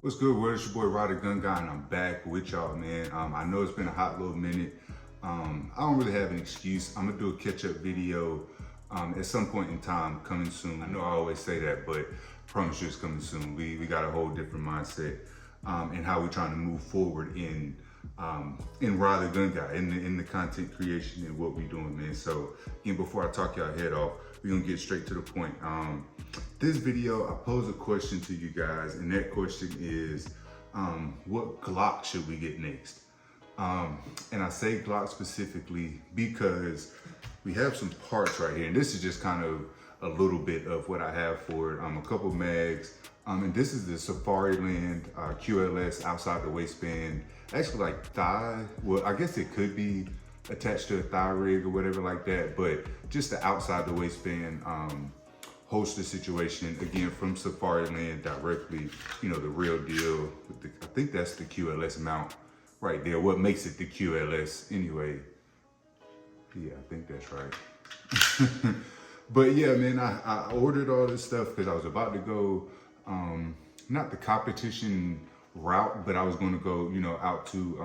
What's good, world? It's your boy RyTheGunGuy, and I'm back with y'all, man. I know it's been a hot little minute. I don't really have an excuse. I'm gonna do a catch-up video at some point in time, coming soon. I know I always say that, but I promise you it's coming soon. We got a whole different mindset and how we're trying to move forward in RyTheGunGuy, in the content creation and what we're doing, man. So again, before I talk y'all head off, we're gonna get straight to the point. This video, I pose a question to you guys, and that question is, what Glock should we get next? And I say Glock specifically because we have some parts right here, and this is just kind of a little bit of what I have for it. A couple mags, and this is the Safariland QLS outside the waistband. Actually, like thigh, well, I guess it could be attached to a thigh rig or whatever like that, but just the outside the waistband holster situation, again, from Safariland directly, you know, the real deal. I think that's the QLS mount right there. What makes it the QLS anyway? Yeah, I think that's right. But yeah, man, I ordered all this stuff because I was about to go, not the competition route, but I was going to go, you know, out to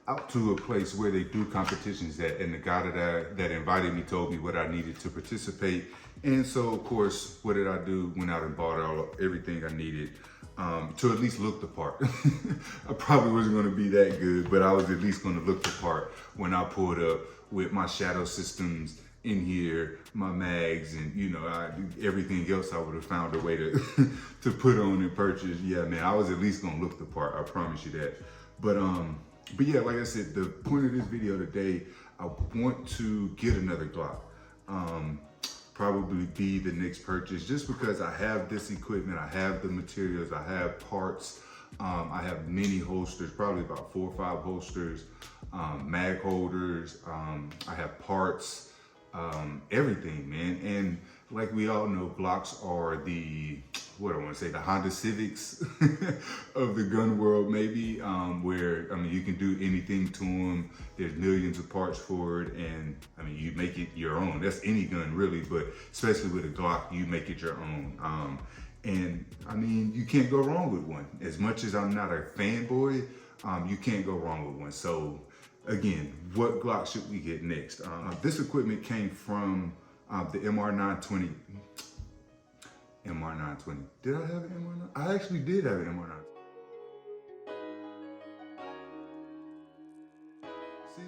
a place where they do competitions at, and the guy that invited me told me what I needed to participate. And so of course, what did I do? Went out and bought everything I needed to at least look the part. I probably wasn't going to be that good, but I was at least going to look the part when I pulled up with my shadow systems in here, my mags, and you know, everything else I would have found a way to to put on and purchase. Yeah, man, I was at least gonna look the part. I promise you that. But yeah, like I said, the point of this video today, I want to get another Glock. Probably be the next purchase, just because I have this equipment, I have the materials, I have parts, I have many holsters, probably about 4 or 5 holsters, mag holders, I have parts, everything, man. And like we all know, Glocks are the, what I want to say, the Honda Civics of the gun world, maybe, where, I mean, you can do anything to them. There's millions of parts for it, and I mean, you make it your own. That's any gun really, but especially with a Glock, you make it your own. And I mean, you can't go wrong with one. As much as I'm not a fanboy, you can't go wrong with one. So again, what Glock should we get next? This equipment came from the MR920. MR920. Did I have an MR9? I actually did have an MR9. See,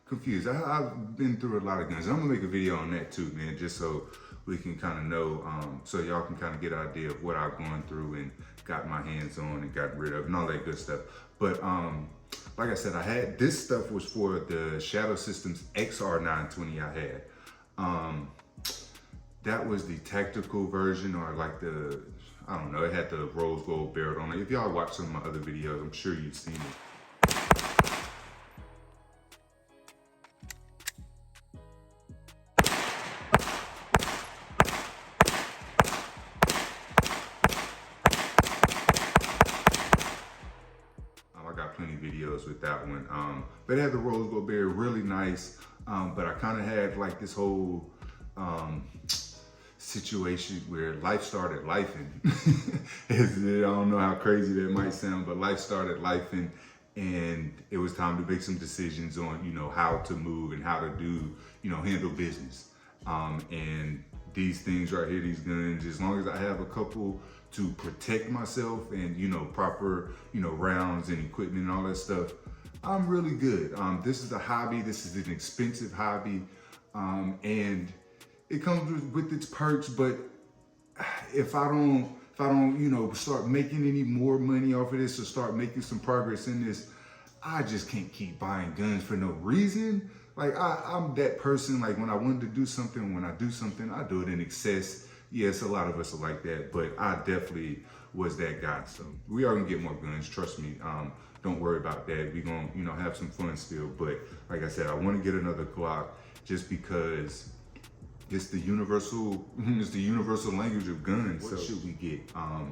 confused. I've been through a lot of guns. I'm gonna make a video on that too, man, just so we can kind of know, so y'all can kind of get an idea of what I've gone through and got my hands on and got rid of and all that good stuff. But like I said, this stuff was for the Shadow Systems XR920 I had. That was the tactical version, or like the, I don't know, it had the rose gold barrel on it. If y'all watch some of my other videos, I'm sure you've seen it. I got plenty of videos with that one. But it had the rose gold barrel, really nice. But I kind of had like this whole, situation where life started lifing. I don't know how crazy that might sound, but life started lifing, and it was time to make some decisions on, you know, how to move and how to do, you know, handle business. And these things right here, these guns, as long as I have a couple to protect myself and, you know, proper, you know, rounds and equipment and all that stuff, I'm really good. This is a hobby. This is an expensive hobby. And it comes with its perks, but if I don't, you know, start making any more money off of this or start making some progress in this, I just can't keep buying guns for no reason. Like I'm that person, like when I wanted to do something, when I do something, I do it in excess. Yes, a lot of us are like that, but I definitely was that guy. So we are gonna get more guns, trust me. Don't worry about that. We gonna, you know, have some fun still. But like I said, I want to get another Glock just because it's the universal, it's the universal language of guns. What should we get? I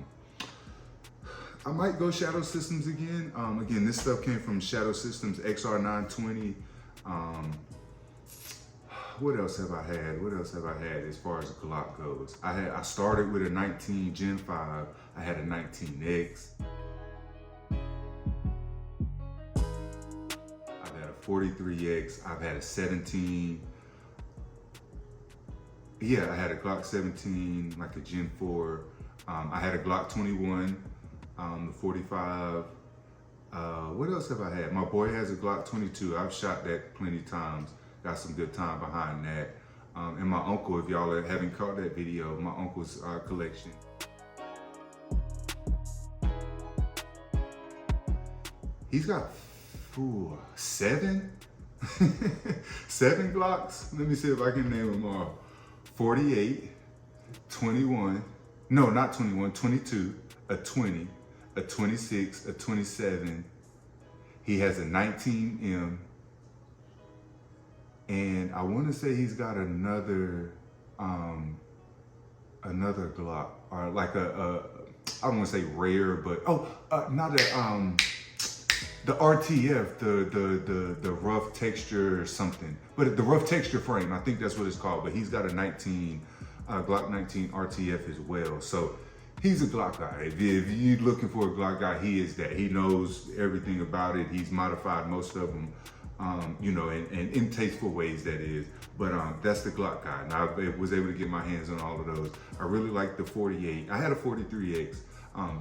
might go Shadow Systems again. Again, this stuff came from Shadow Systems XR920. What else have I had? What else have I had as far as a Glock goes? I started with a 19 Gen 5. I had a 19X. I've had a 43X. I've had a 17. Yeah, I had a Glock 17, like a Gen 4. I had a Glock 21, the 45. What else have I had? My boy has a Glock 22. I've shot that plenty of times. Got some good time behind that. And my uncle, if y'all haven't caught that video, my uncle's collection. He's got 7? 7 Glocks. Let me see if I can name them all. 48, 21, no, not 21, 22, a 20, a 26, a 27. He has a 19M. And I want to say he's got another Glock, or like I don't want to say rare, but not a the RTF, the rough texture or something, but the rough texture frame, I think that's what it's called. But he's got a Glock 19 RTF as well. So he's a Glock guy. If you're looking for a Glock guy, he is that. He knows everything about it. He's modified most of them. You know, in tasteful ways, that is. But that's the Glock guy. And I was able to get my hands on all of those. I really like the 48. I had a 43X,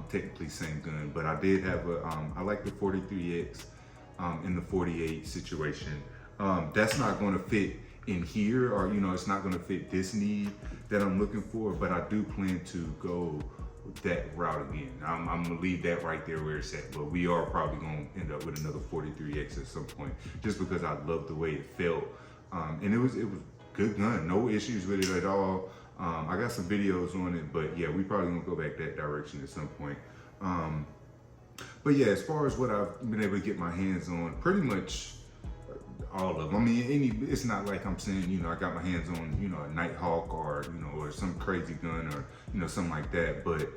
technically same gun, but I did have I like the 43X in the 48 situation. That's not going to fit in here, or, you know, it's not going to fit this need that I'm looking for, but I do plan to go that route again. I'm gonna leave that right there where it's at, but we are probably gonna end up with another 43X at some point, just because I love the way it felt. And it was good gun, no issues with it at all. I got some videos on it, but yeah, we probably gonna go back that direction at some point. But yeah, as far as what I've been able to get my hands on, pretty much all of them. I mean, it's not like I'm saying, you know, I got my hands on, you know, a Nighthawk, or, you know, or some crazy gun, or, you know, something like that. But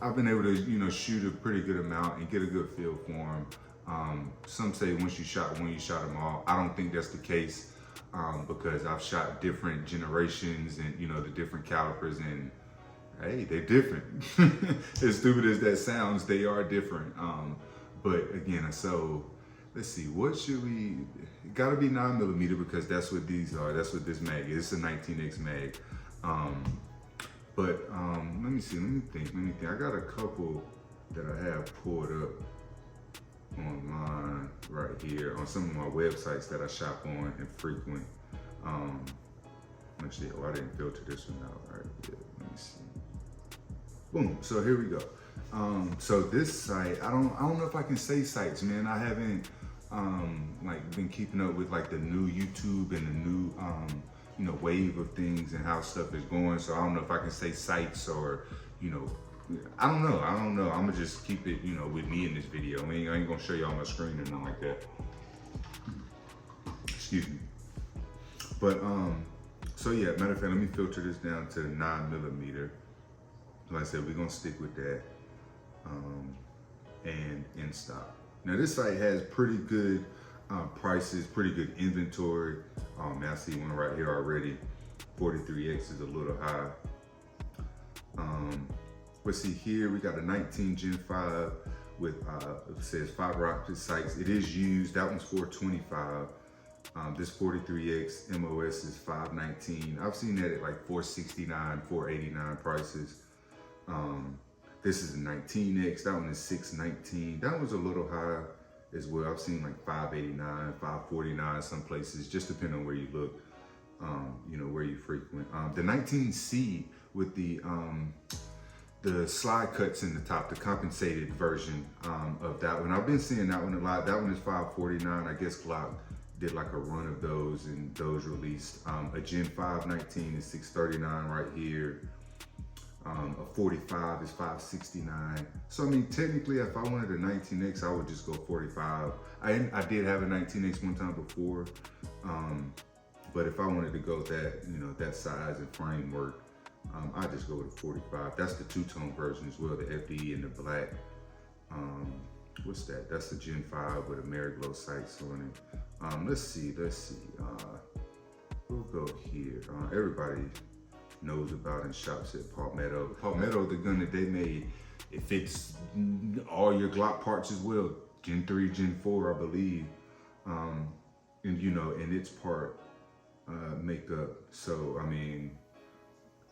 I've been able to, you know, shoot a pretty good amount and get a good feel for them. Some say once you shot one, you shot them all. I don't think that's the case, because I've shot different generations and, you know, the different calibers, and hey, they're different. As stupid as that sounds, they are different. But again, so let's see, what should we, it gotta be 9mm, because that's what these are. That's what this mag is. It's a 19X mag. But let me see, let me think. I got a couple that I have pulled up online right here on some of my websites that I shop on and frequent. Let's see, oh, I didn't filter this one out. All right, yeah, let me see. Boom, so here we go. So this site, I don't know if I can say sites, man. I haven't like been keeping up with like the new YouTube and the new you know, wave of things and how stuff is going. So I don't know if I can say sites, or, you know, I don't know. I'm gonna just keep it, you know, with me in this video. I ain't gonna show y'all my screen or nothing like that. Excuse me. But so yeah, matter of fact, let me filter this down to 9mm. Like I said, we're gonna stick with that. And in stock. Now this site has pretty good prices, pretty good inventory. Man, I see one right here already. 43X is a little high. Let's see here, we got a 19 Gen 5 with, it says 5 rocket sights. It is used, that one's $425. This 43X MOS is $519. I've seen that at like $469, $489 prices. This is a 19X, that one is $619. That one's a little high as well. I've seen like $589, $549 some places, just depending on where you look, you know, where you frequent. The 19C with the slide cuts in the top, the compensated version of that one. I've been seeing that one a lot. That one is $549. I guess Glock did like a run of those, and those released. A Gen 5 19 is $639 right here. A 45 is 569. So I mean, technically, if I wanted a 19X, I would just go 45. I did have a 19X one time before, but if I wanted to go that, you know, that size and framework, I just go with a 45. That's the two-tone version as well, the FDE and the black. What's that? That's the Gen 5 with a Mariglow sights on it. Let's see. We'll go here. Everybody knows about and shops at Palmetto. Palmetto, the gun that they made, it fits all your Glock parts as well. Gen 3, Gen 4, I believe. And you know, and its part makeup. So, I mean,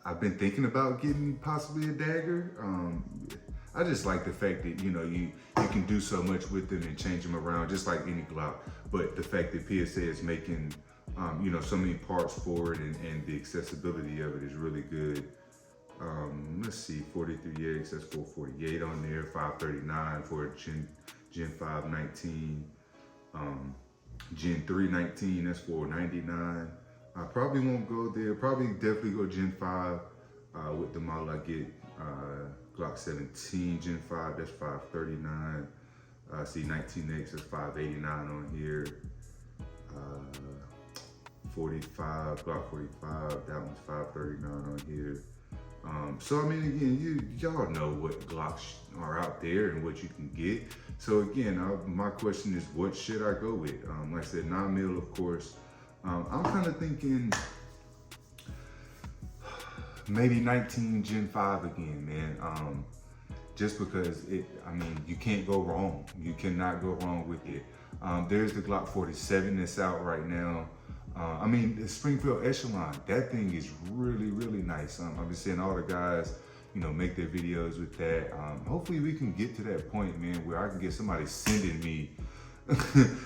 I've been thinking about getting possibly a dagger. I just like the fact that, you know, you can do so much with them and change them around just like any Glock. But the fact that PSA is making, you know, so many parts for it and the accessibility of it is really good. Let's see, 43X, that's 448 on there, 539 for a Gen 5 19. Gen 3 19, that's 499. I probably won't go there. Probably definitely go Gen 5 with the model I get. Glock 17 Gen 5, that's 539. See 19X, that's 589 on here. 45, Glock 45, that one's 539 on here. So I mean, again, y'all know what Glocks are out there and what you can get. So again, my question is, what should I go with? Like I said, 9mm, of course. I'm kind of thinking maybe 19 Gen 5 again, man. Just because I mean, you can't go wrong. You cannot go wrong with it. There's the Glock 47 that's out right now. I mean, the Springfield Echelon, that thing is really, really nice. I've been seeing all the guys, you know, make their videos with that. Hopefully we can get to that point, man, where I can get somebody sending me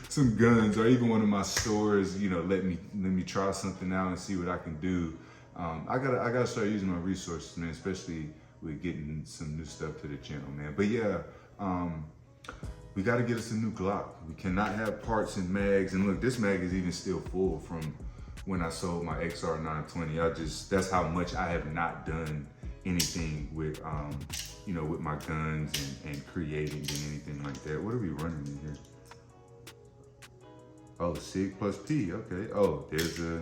some guns, or even one of my stores, you know, let me try something out and see what I can do. I gotta start using my resources, man, especially with getting some new stuff to the channel, man. But yeah, we got to get us a new Glock. We cannot have parts and mags. And look, this mag is even still full from when I sold my XR 920. That's how much I have not done anything with, you know, with my guns and creating and anything like that. What are we running in here? Oh, SIG plus P, okay. Oh, there's a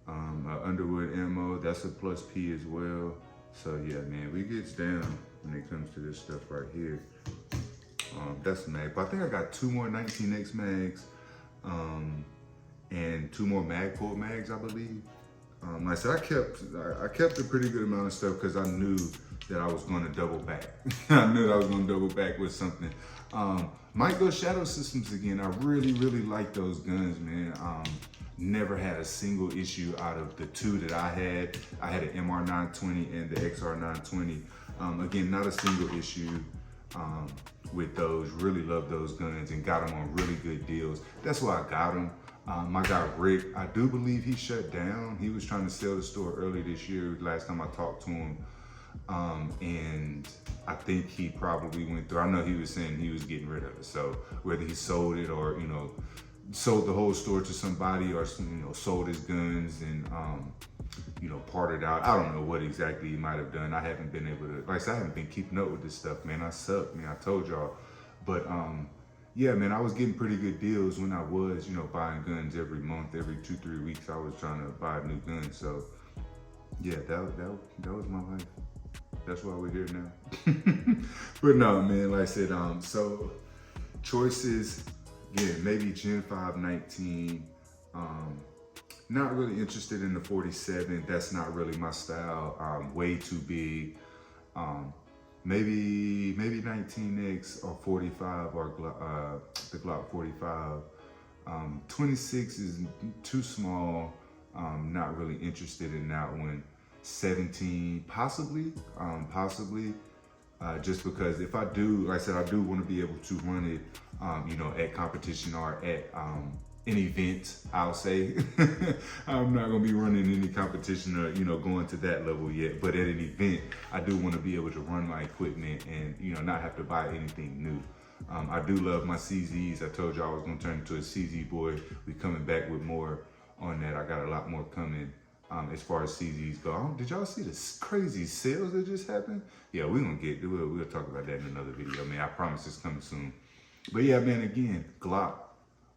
Underwood ammo, that's a plus P as well. So yeah, man, we gets down when it comes to this stuff right here. That's a mag, but I think I got 2 more 19X mags, and 2 more Magpul mags, I believe. Like I said, I kept a pretty good amount of stuff because I knew that I was going to double back. I knew that I was going to double back with something. Might go Shadow Systems again. I really, really like those guns, man. Never had a single issue out of the 2 that I had. I had an MR 920 and the XR 920. Again, not a single issue with those. Really love those guns and got them on really good deals. That's why I got them. My guy Rick, I do believe he shut down. He was trying to sell the store early this year, last time I talked to him. And I think he probably went through, I know he was saying he was getting rid of it. So whether he sold it or, you know, sold the whole store to somebody, or, you know, sold his guns and, you know, parted out. I don't know what exactly he might have done. I haven't been able to, like I said, I haven't been keeping up with this stuff, man. I suck, man, I told y'all. But yeah, man, I was getting pretty good deals when I was, you know, buying guns every month, every 2-3 weeks. I was trying to buy a new gun. So yeah, that was my life. That's why we're here now. But no, man, like I said, so choices, yeah, maybe Gen 5 19. Not really interested in the 47. That's not really my style. Way too big. Maybe 19X or 45 or the Glock 45. 26 is too small. Not really interested in that one. 17, possibly, just because if I do, like I said, I do want to be able to run it, you know, at competition or at an event, I'll say. I'm not gonna be running any competition or, you know, going to that level yet, but at an event, I do want to be able to run my equipment and, you know, not have to buy anything new. I do love my CZs. I told you I was gonna turn into a CZ boy. We coming back with more on that. I got a lot more coming. as far as CZs go. Did y'all see the crazy sales that just happened? Yeah, we'll talk about that in another video, man. I promise it's coming soon. But yeah, man, again, Glock.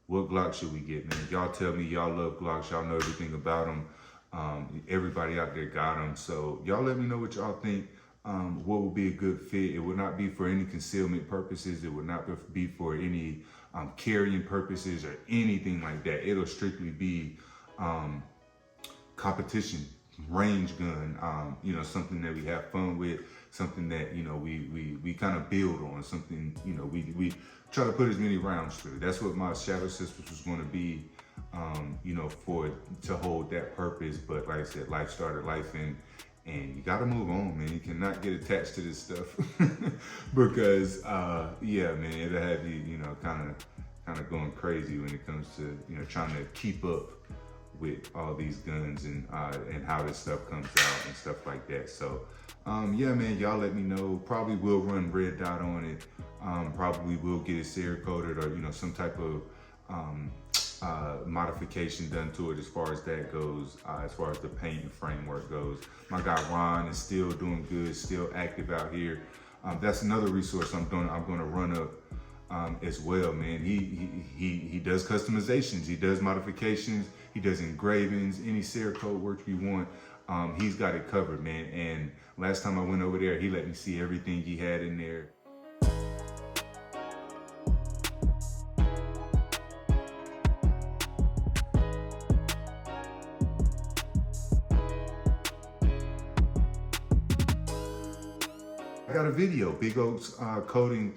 What Glock should we get, man? Y'all tell me y'all love Glocks. Y'all know everything about them. Everybody out there got them. So y'all let me know what y'all think. What would be a good fit? It would not be for any concealment purposes. It would not be for any carrying purposes or anything like that. It'll strictly be competition, range gun, you know, something that we have fun with, something that, you know, we kind of build on, something, you know, we try to put as many rounds through. That's what my Shadow Sisters was going to be, you know, to hold that purpose. But like I said, life started life, and you got to move on, man. You cannot get attached to this stuff because, yeah, man, it'll have you, you know, kind of going crazy when it comes to, you know, trying to keep up with all these guns and how this stuff comes out and stuff like that. So, yeah, man, y'all let me know. Probably will run red dot on it. Probably will get it Cerakoted or, you know, some type of modification done to it as far as that goes, as far as the paint and framework goes. My guy Ron is still doing good, still active out here. That's another resource I'm going to run up as well, man. He does customizations, he does modifications, he does engravings, any Cerakote work you want. He's got it covered, man. And last time I went over there, he let me see everything he had in there. I got a video, Big Oaks Coding,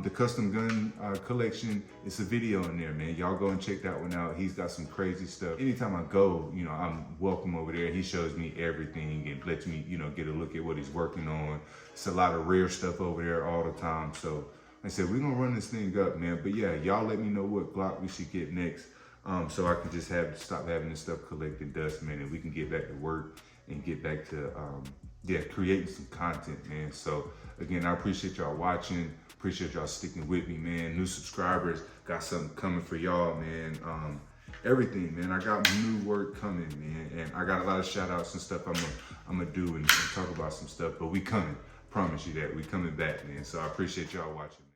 the custom gun collection. It's a video in there, man. Y'all go and check that one out. He's got some crazy stuff. Anytime I go, you know, I'm welcome over there. He shows me everything and lets me, you know, get a look at what he's working on. It's a lot of rare stuff over there all the time. So like I said, we're gonna run this thing up, man. But yeah, y'all let me know what Glock we should get next, so I can just stop having this stuff collecting dust, man, and we can get back to work and get back to yeah, creating some content, man. So again, I appreciate y'all watching. Appreciate y'all sticking with me, man. New subscribers, got something coming for y'all, man. Everything, man. I got new work coming, man, and I got a lot of shout outs and stuff I'm gonna do and talk about some stuff. But we coming, promise you that we coming back, man. So I appreciate y'all watching.